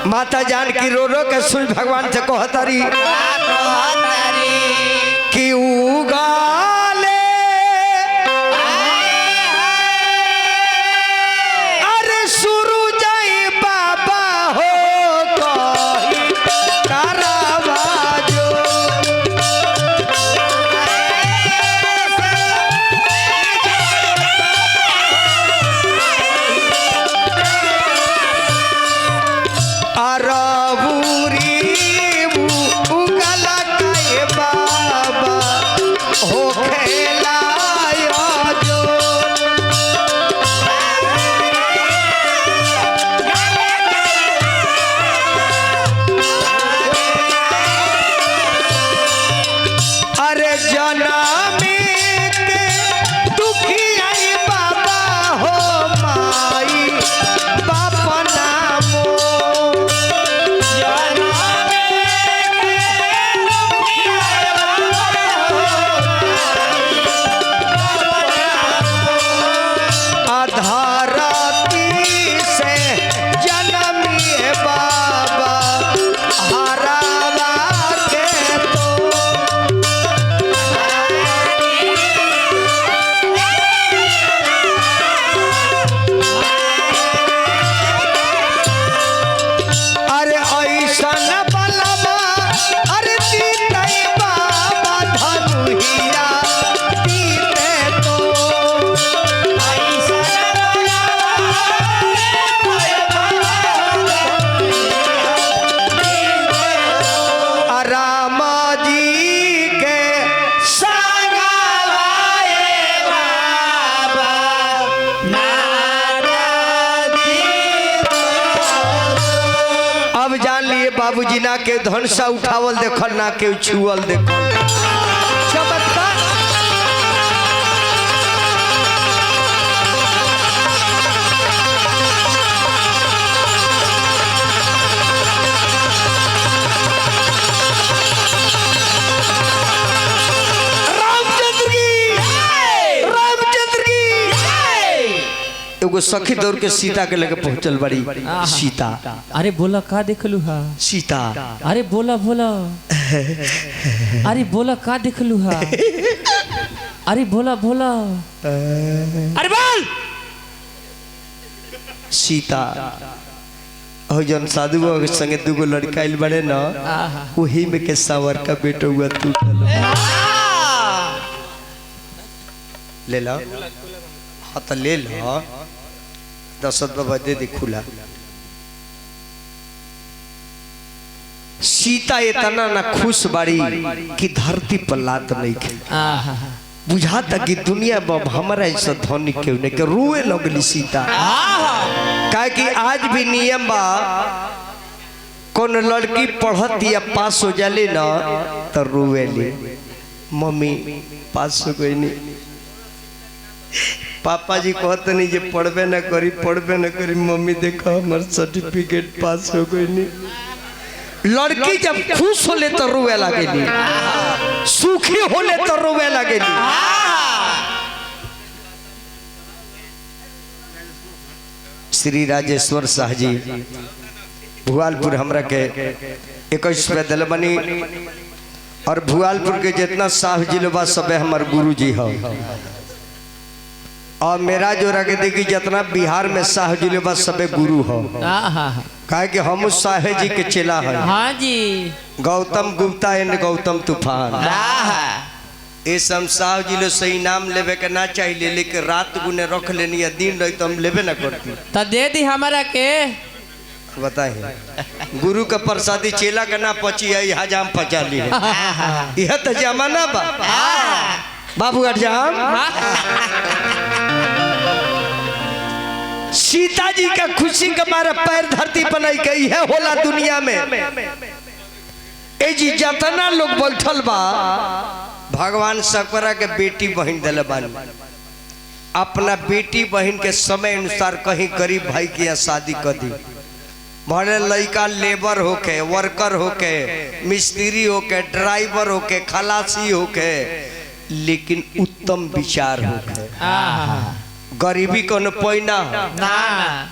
माता जान की रो रो के सूर्य भगवान से कहतारी कि उगाले अरे सूरज बाबा हो कही करावाजो बाबूजी ना के धनसा उठावल देखल ना के छुअल देखल चमत्कार एगो सखी दौड़ के सीता के लगे पहुंचल बड़ी सीता अरे बोला का देखलू हा सीता अरे बोला बोला अरे बोला का देखलू हा अरे बोला बोला अरे बोल सीता हो जन साधु बाबा के संगे दुगो लड़का आइल बड़े ना वही में के सावर का बेटा हुआ तू ले लो हाँ तो ले लो दशरथ बाबा दे दी खुला सीता इतना ना खुश बाड़ी कि धरती पर लात नहीं खे बुझाता कि दुनिया में हमारा ऐसा धनी क्यों नहीं के रोए लगली सीता कहे कि आज भी नियम बा कौन लड़की पढ़ती या पास हो जाली ना तो रोएली मम्मी पास हो गई नहीं पापा जी कहते नहीं जे पढ़बे न करी मम्मी देखो हमार सर्टिफिकेट पास हो गई नहीं लड़की जब खुश होले तो रोवे लगेली सुखी होले तो रोवे लगेली श्री राजेश्वर शाह जी भुआलपुर हमरा के 21 रुपया दिल बनी और भुआलपुर के जितना शाह जिलोबा सबे हमार गुरु जी हो और मेरा जो रखे देखी जितना बिहार में शाह जिलोबा सबे गुरु हो कहे कि हम शाह जी के चेला है हाँ जी गौतम गुप्ता एंड गौतम तूफान ये सब शाह जिलो सही नाम लेवे के ना चाहिए लेकिन रात गुने रख लेनी है दिन रही तो हम लेवे ना करती तो दे दी हमारा के बताइए गुरु का प्रसादी चेला का ना पची है यहाँ जाम पचा ली यह तो जमाना बा बाबू जाम सीता जी का खुशी के मारे पैर धरती पर नहीं गई है होला दुनिया में ए जी जतना लोग बैठल बा भगवान सकरा के बेटी बहन दिले बानी अपना बेटी बहन के समय अनुसार कहीं गरीब भाई की यहाँ शादी कर दी भले लड़का लेबर होके वर्कर होके मिस्त्री होके ड्राइवर होके खलासी होके लेकिन उत्तम विचार होके गरीबी को न पैना ना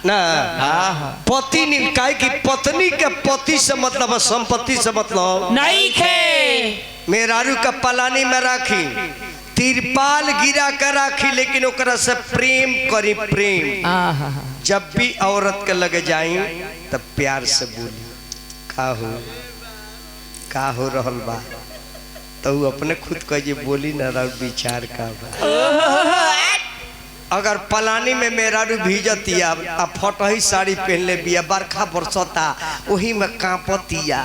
ना हाँ पति नहीं काहे कि पत्नी के पति से मतलब है, संपत्ति से मतलब नहीं खे मेहरारू का पलानी में राखी तिरपाल गिरा कर राखी लेकिन ओकरा से प्रेम करी प्रेम। जब भी औरत के लगे जाई तब प्यार से बोली का हो रहल बा तो अपने खुद कहे बोली ना रहा विचार का बा। अगर पलानी में मेहरारू भीजतिया आ फटही साड़ी पहनले बिया बरखा बरसता वही में कांपतिया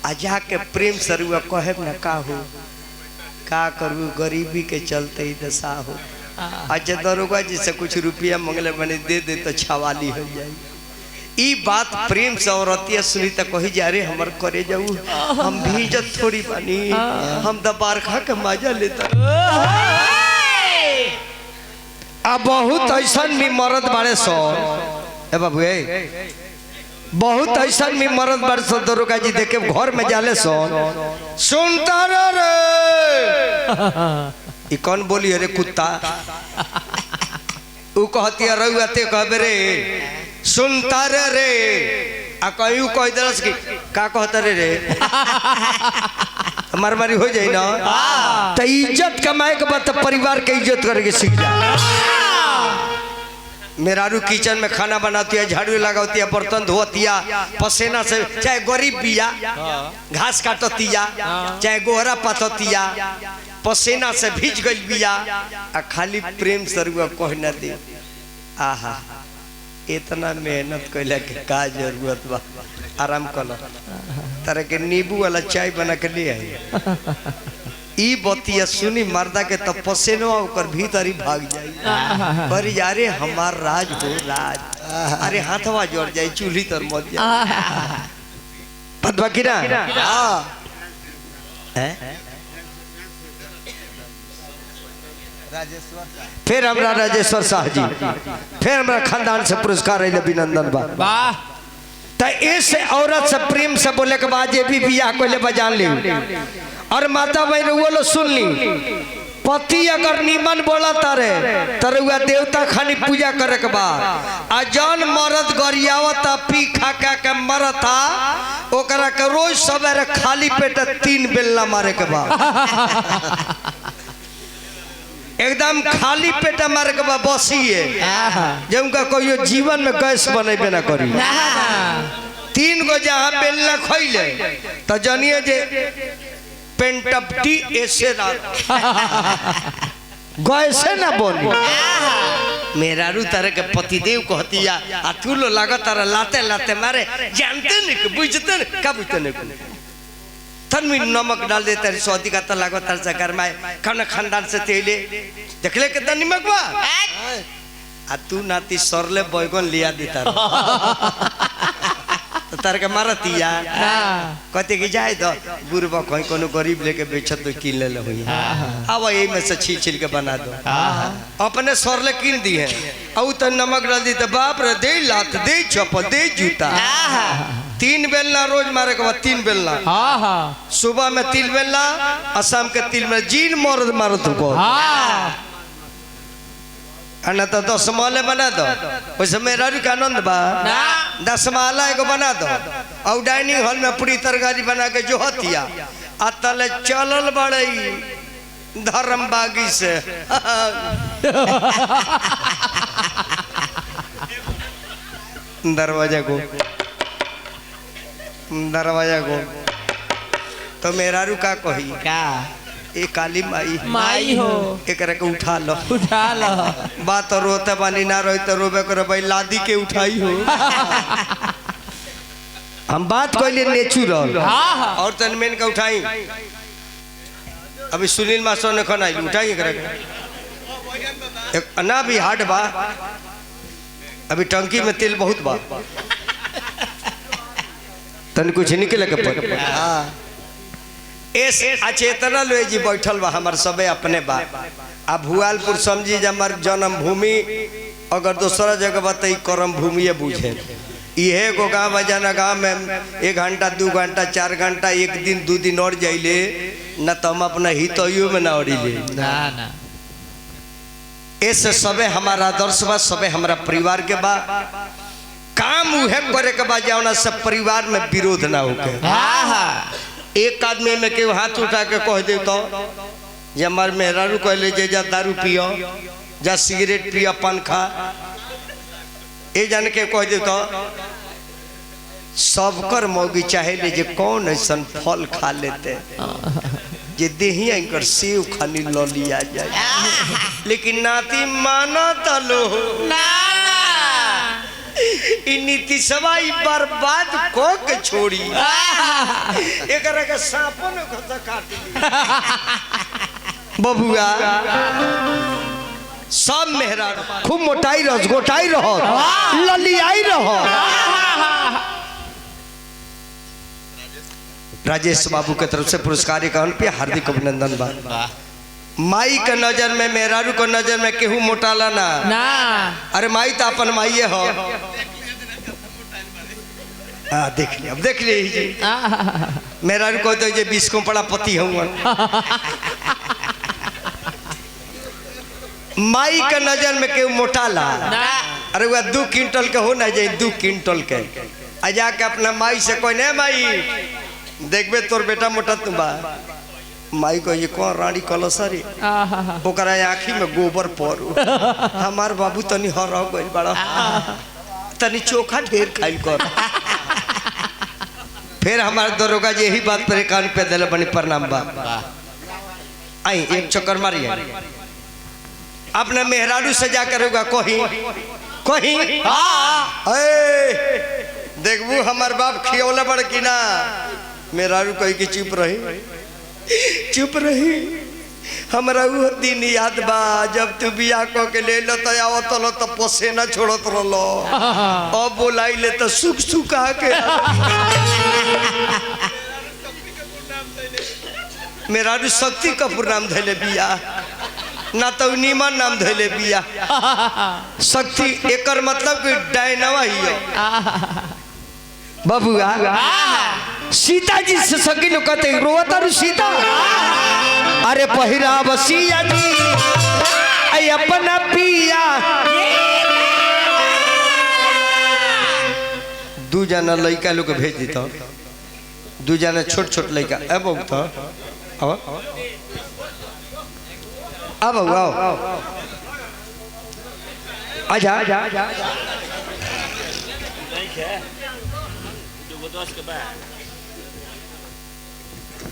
आ जाके प्रेम सरुआ कहे न का करू गरीबी के चलते ही दशा हो। अच्छा दरोगा जी से कुछ रुपया मंगले बने दे दे तो छवाली हो जाए। ई बात प्रेम से औरतिया सुनी तो कही जा रे हमर करे जाऊ हम भीजत थोड़ी बनी हम द बरखा के मजा लेता। अब बहुत ऐसा भी मरद बारे सो ए बाबू बहुत ऐसा भी मरद बारे सो दरोगा जी देखे घर में जाले सो सुनता रे ई कौन बोली रे कुत्ता उ कहती है रहुआ ते कहबे रे सुनता रे आ कहू कह दरस की का कहता रे मारी हो जाए ना तो इज्जत कमाए के बाद परिवार के इज्जत करके सीख जा। मेहरारू किचन में खाना बनाती है झाड़ू लगाती है बर्तन धोती है पसीना से चाहे गरीब बिया घास काटतिया चाहे गोहरा पाततिया पसीना से भीज गई बिया आ खाली प्रेम सरुआ कह न दे आहा इतना मेहनत कैला के का जरूरत बा आराम कर तरह के नींबू वाला चाय बना के ले आई ई बतिया सुनी मर्दा के तब पसीना ओकर भीतर ही भाग जाई पर यारे हमार राज हो राज अरे हाथवा जोड़ जाए चूल्ही तर मत जाए पतवा की ना फिर हमरा राजेश्वर शाह जी फिर हमरा खानदान से पुरस्कार अभिनंदन बा तो इस औरत से प्रेम से बोले के बाद ये भी बियाह को ले बजान ली और माता बहन वो लो सुन ली पति अगर निमन बोला तारे तरुआ देवता खानी पूजा करे के बाद आ जौन मरद गरियावता पी खा के मरता ओकरा के रोज सवेरे खाली पेट 3 बेलना मारे के बाद एकदम खाली पेट मारे के बाद बसिए जब उनका कोई जीवन में गैस बनेबे ना करी 3 गो जहाँ बेलना खैले तो जनिए जे पेंटपटी ऐसे ना गैसे ना बोली मेहरारू तरह के पतिदेव कहतिया आ तू लो लागत तारा लाते लाते मारे जानते नहीं बुझते नहीं का बुझते नहीं तन में नमक डाल देते हैं सौदी का तो लागत तार से गरमाए खाना खानदान से तेले देखले के तन नमक बा आ तू नाती सरले बैगन लिया देता तो तार के मारतिया कहते कि जाए तो बुरबा कहीं कोनो गरीब लेके बेचत तो कीन ले हुई अब यही में से छील के बना दो अपने सरले कीन दी है और तो नमक डाल दी तो बाप रे दे लात दे चप्पल दे जूता 3 बेलना रोज मारे के बाद 3 बेलना सुबह में 3 बेलना और शाम के 3 बेलना जीन मर्द मारो तुमको ना तो 10 माले बना दो वैसे मेरा भी आनंद बा 10 माला एगो बना दो और डाइनिंग हॉल में पूरी तरकारी बना के जो हतिया अतले चलल बड़ई धर्म बागी से दरवाजा को तो मेरा रू का कही क्या ए काली माई हो एक के उठा लो बात रोते बानी ना रोई तो रोबे करे भाई लादी के उठाई हो हम बात कहले नेचुरल और तन मेन का उठाई अभी सुनील मास्टर ने खाना उठाई करे एक ना भी हार्ड बा अभी टंकी में तेल बहुत बा तन कुछ निकले के पर अचेतना लो जी बैठल बा हमार सबे अपने बा आ भुआलपुर समझी हमार जन्म भूमि अगर दूसरा जगह बताई कर्म भूमि बुझे ये को गाँव बजाना गाँव में 1 घंटा 2 घंटा 4 घंटा 1 दिन 2 दिन और जाइले, न तो हम अपना हितैयो में ना अड़िले। ना ना। अब सुनील मास्टर ने कहना आइलू उठाई हो। हाँ हाँ। ए काली माई एक के रखे उठा लो बात रोते बानी ना रोई तो रोबे करे भाई लादी के उठाई हो। हम बात कहले नेचुरल और तन मेन का उठाई। ना ना। ऐसे सबे हमारा आदर्श बा, सबे हमारा परिवार के बा। काम उहे करे के बा जौना सब परिवार में विरोध ना होके। एक आदमी में के हाथ उठा के कह दे तो जे हमार मेहरारू कहले जे जा दारू पियो, जा सिगरेट पियो, पान खा, ए जान के कह दे तो सबकर मौगी चाहे ले जे कौन ऐसा फल खा लेते जे देहिया इनकर सेव खानी लो लिया जाए, लेकिन नाती माना तलो नीति सवाई बर्बाद को के छोड़ी एकरा के सांपों ने खसा काट ली। बबुआ सब मेहरा खूब मोटाई रह, गोटाई रहो, ललियाई रहो। राजेश बाबू के तरफ से पुरस्कार पे हार्दिक अभिनंदन बा। माई के नजर में, मेहरारू के नजर में केहू मोटाला ना। अरे माई तो अपन माइये हो। देख लिया, अब देख ली मेहरारू को तो ये 20 को बड़ा पति हूँ। माई के नजर में केहू मोटाला। अरे वह 2 क्विंटल के हो ना जाए, 2 क्विंटल के आ जाके अपना माई से कोई नहीं माई देखबे तोर बेटा मोटा तुम बा। माई को ये कौन रानी कलसरी ओकरा आँखी में गोबर पड़ू। हमार बाबू तनी हर गई बड़ा, तनी चोखा ढेर खाइल कर। फिर हमारे दरोगा जी यही बात पर कान पे दिल बनी प्रणाम बा। आई एक चक्कर मारिए अपने मेहरारू से जाकर होगा कहीं कहीं देखबू हमार बाप खियौला बड़ की ना। मेहरारू कही कि चुप रही, चुप रही। हमारा वो दिन याद बा जब तू बिया को के ले लो तो आवत लो तो पसेना छोड़त रहो, अब बोलाई ले तो सुख सुखा के। मेहरारू शक्ति कपूर नाम धैले बिया ना तो नीमन नाम धैले बिया। शक्ति एकर मतलब कि डायनावा ही है। बबुआ सीता जी से सगी लोग कहते रोता रू सीता। अरे पहिरा बसिया जी आई अपना पिया। 2 जना लड़का लोग भेज देता, 2 जना छोट छोट लड़का। अब अब आओ आजा।